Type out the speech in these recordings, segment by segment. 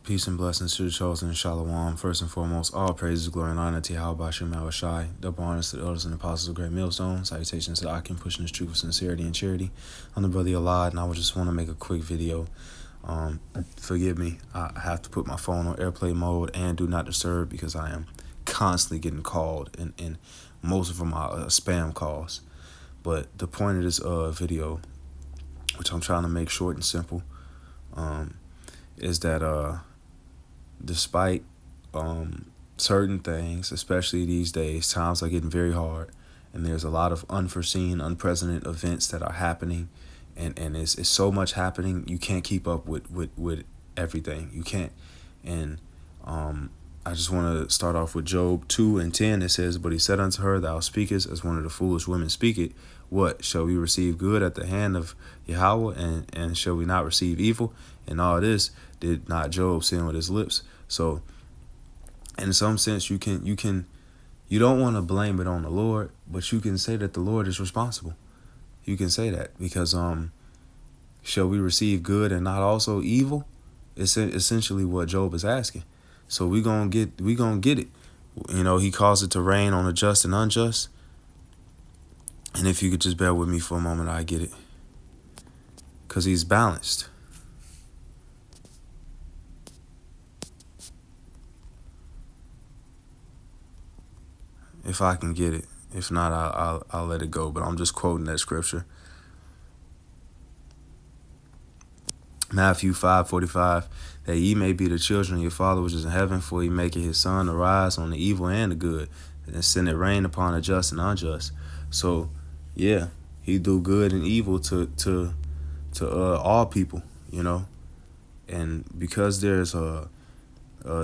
Peace and blessings to the chosen and Shalom. First and foremost, all praises, glory, and honor to Yahweh Shem Shai. Double honors to the elders and apostles of Great Millstone. Salutations to Akim, pushing this truth with sincerity and charity. I'm the brother Allah, and I would just want to make a quick video. Forgive me, I have to put my phone on airplane mode and do not disturb because I am constantly getting called, and most of them are spam calls. But the point of this video, which I'm trying to make short and simple, is that despite certain things, especially these days, times are getting very hard, and there's a lot of unforeseen, unprecedented events that are happening, and it's so much happening, you can't keep up with everything. You can't. And I just want to start off with Job 2:10. It says, "But he said unto her, Thou speakest as one of the foolish women speaketh. What? Shall we receive good at the hand of Yahweh, and shall we not receive evil? And all this did not Job sin with his lips." So in some sense, you don't want to blame it on the Lord, but you can say that the Lord is responsible. You can say that because shall we receive good and not also evil? It's essentially what Job is asking. So we gonna get it. You know, he caused it to rain on the just and unjust. And if you could just bear with me for a moment, I get it. Because he's balanced. If I can get it. If not, I'll let it go. But I'm just quoting that scripture. Matthew 5:45, that ye may be the children of your Father which is in heaven, for he maketh his sun arise on the evil and the good, and send it rain upon the just and unjust. So, yeah, he do good and evil to all people, you know. And because there's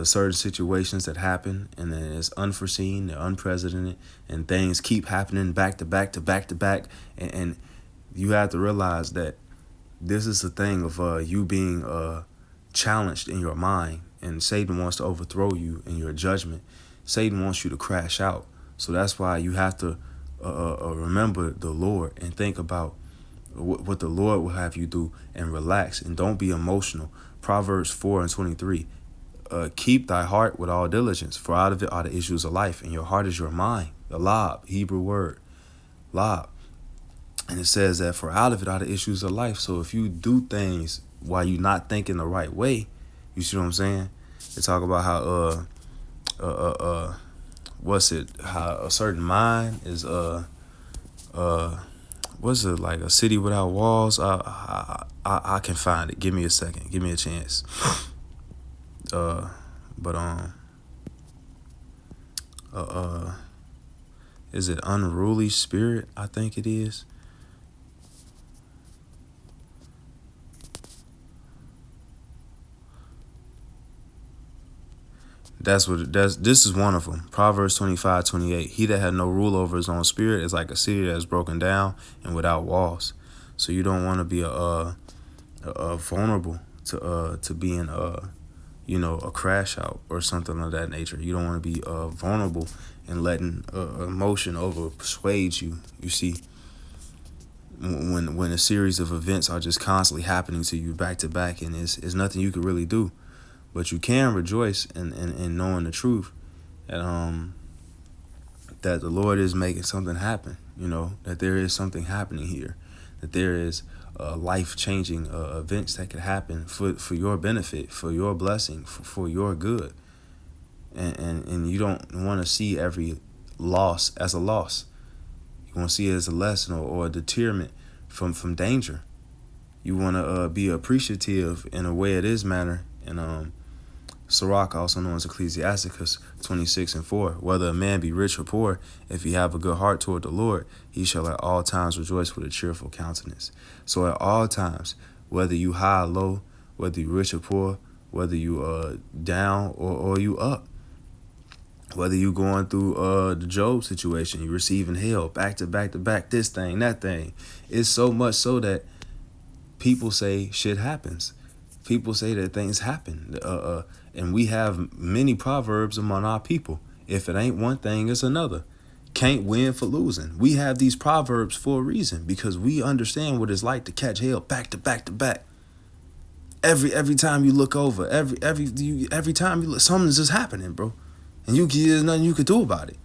certain situations that happen, and then it's unforeseen, they're unprecedented, and things keep happening back to back to back to back, and you have to realize that this is the thing of you being challenged in your mind, and Satan wants to overthrow you in your judgment. Satan wants you to crash out. So that's why you have to remember the Lord and think about what the Lord will have you do, and relax and don't be emotional. Proverbs 4:23. Keep thy heart with all diligence, for out of it are the issues of life, and your heart is your mind. The Lab, Hebrew word, Lab. And it says that for out of it are the issues of life. So if you do things while you're not thinking the right way, you see what I'm saying? They talk about how how a certain mind is what's it, like a city without walls? I can find it. Give me a second. Give me a chance. Is it unruly spirit? I think it is. This is one of them. Proverbs 25:28. He that had no rule over his own spirit is like a city that is broken down and without walls. So you don't want to be vulnerable to being a crash out or something of that nature. You don't want to be vulnerable and letting emotion over persuade you. You see, when a series of events are just constantly happening to you back to back, and it's nothing you could really do. But you can rejoice in knowing the truth, and that the Lord is making something happen. You know, that there is something happening here, that there is life-changing events that could happen for your benefit, for your blessing, for your good. And you don't want to see every loss as a loss. You want to see it as a lesson or a deterrent from danger. You want to be appreciative in a way it is manner. And Sirach, also known as Ecclesiasticus 26:4, whether a man be rich or poor, if he have a good heart toward the Lord, he shall at all times rejoice with a cheerful countenance. So at all times, whether you high or low, whether you rich or poor, whether you down or you up, whether you going through the Job situation, you receiving hell back to back to back, this thing, that thing. It's so much so that people say shit happens. People say that things happen. And we have many proverbs among our people. If it ain't one thing, it's another. Can't win for losing. We have these proverbs for a reason, because we understand what it's like to catch hell back to back to back. Every time you look over, every time you look, something's just happening, bro. And there's nothing you could do about it.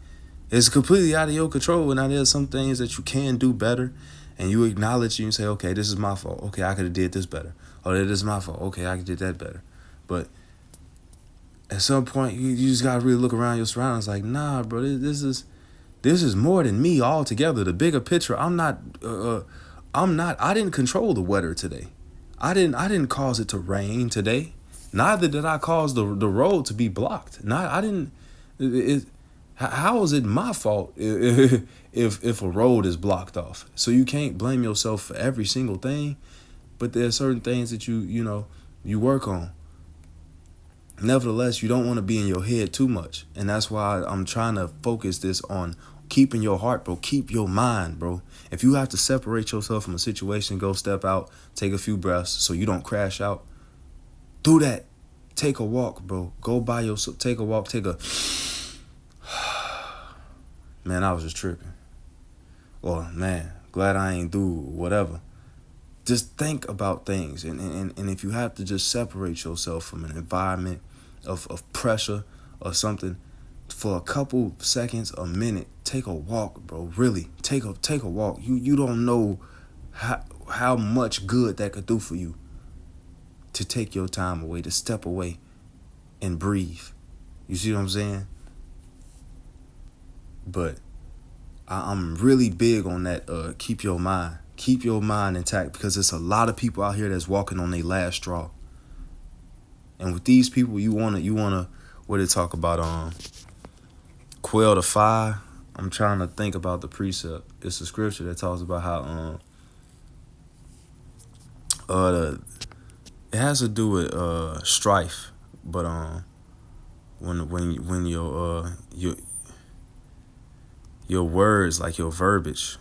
It's completely out of your control. And now there's some things that you can do better, and you acknowledge and you say, okay, this is my fault. Okay, I could have did this better. Oh, this is my fault. Okay, I could did that better. But at some point, you just gotta really look around your surroundings. Like, nah, bro, this is more than me altogether. The bigger picture. I didn't control the weather today. I didn't cause it to rain today. Neither did I cause the road to be blocked. How is it my fault if a road is blocked off? So you can't blame yourself for every single thing, but there are certain things that you work on. Nevertheless, you don't want to be in your head too much, and that's why I'm trying to focus this on keeping your heart, bro. Keep your mind, bro. If you have to separate yourself from a situation, go step out, take a few breaths so you don't crash out. Do that. Take a walk, bro. Go by yourself. Take a walk. Man, I was just tripping. Or, man, glad I ain't do whatever. Just think about things. And if you have to just separate yourself from an environment of pressure or something for a couple seconds, a minute, take a walk, bro. Really, take a walk. You don't know how much good that could do for you to take your time away, to step away and breathe. You see what I'm saying? But I'm really big on that. Keep your mind intact, because there's a lot of people out here that's walking on their last straw. And with these people, you wanna what they talk about, quell the fire. I'm trying to think about the precept. It's a scripture that talks about how it has to do with strife, but when your words, like your verbiage,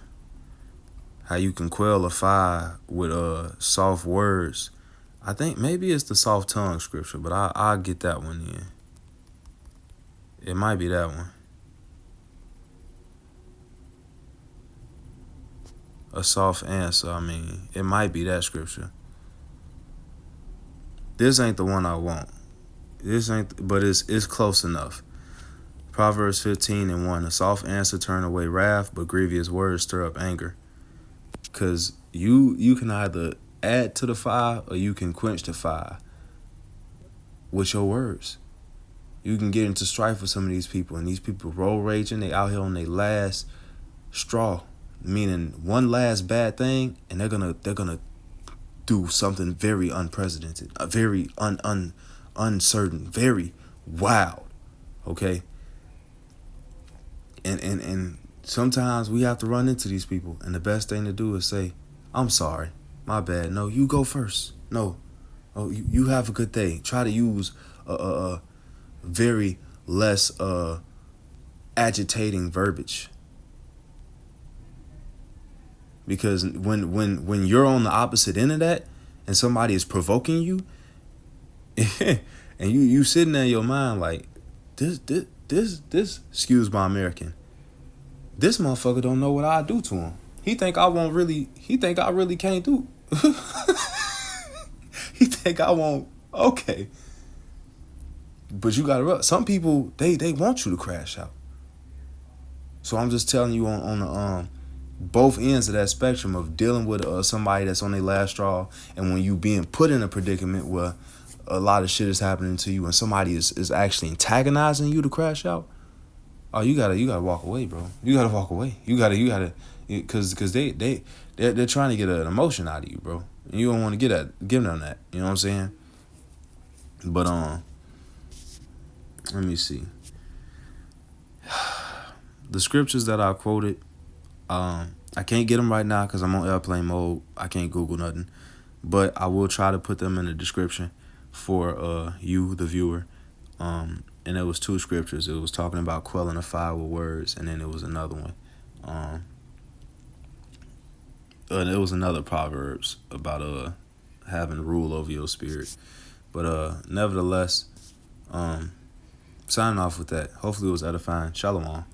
how you can quell a fire with soft words. I think maybe it's the soft tongue scripture, but I'll get that one in. It might be that one. A soft answer. I mean, it might be that scripture. This ain't the one I want. But it's close enough. Proverbs 15:1. A soft answer turn away wrath, but grievous words stir up anger. Because you can either add to the fire or you can quench the fire with your words. You can get into strife with some of these people, and these people roll raging. They out here on their last straw, meaning one last bad thing, and they're gonna do something very unprecedented, very uncertain, very wild. Okay. And sometimes we have to run into these people, and the best thing to do is say, I'm sorry, my bad. No, you go first. No, oh, you have a good day. Try to use a very less agitating verbiage, because when you're on the opposite end of that, and somebody is provoking you, and you sitting there in your mind like, this, excuse my American, this motherfucker don't know what I do to him. He think I really can't do. He think I won't. Okay. But you gotta, some people, they want you to crash out. So I'm just telling you on the both ends of that spectrum of dealing with somebody that's on their last straw, and when you being put in a predicament where a lot of shit is happening to you and somebody is actually antagonizing you to crash out. Oh, you gotta walk away, bro. You gotta walk away. You gotta, because they're trying to get an emotion out of you, bro. And you don't want to give them that. You know what I'm saying? But let me see. The scriptures that I quoted, I can't get them right now because I'm on airplane mode. I can't Google nothing, but I will try to put them in the description for you, the viewer. And it was two scriptures. It was talking about quelling a fire with words, and then it was another one. And it was another Proverbs about having rule over your spirit. But nevertheless, signing off with that. Hopefully it was edifying. Shalom.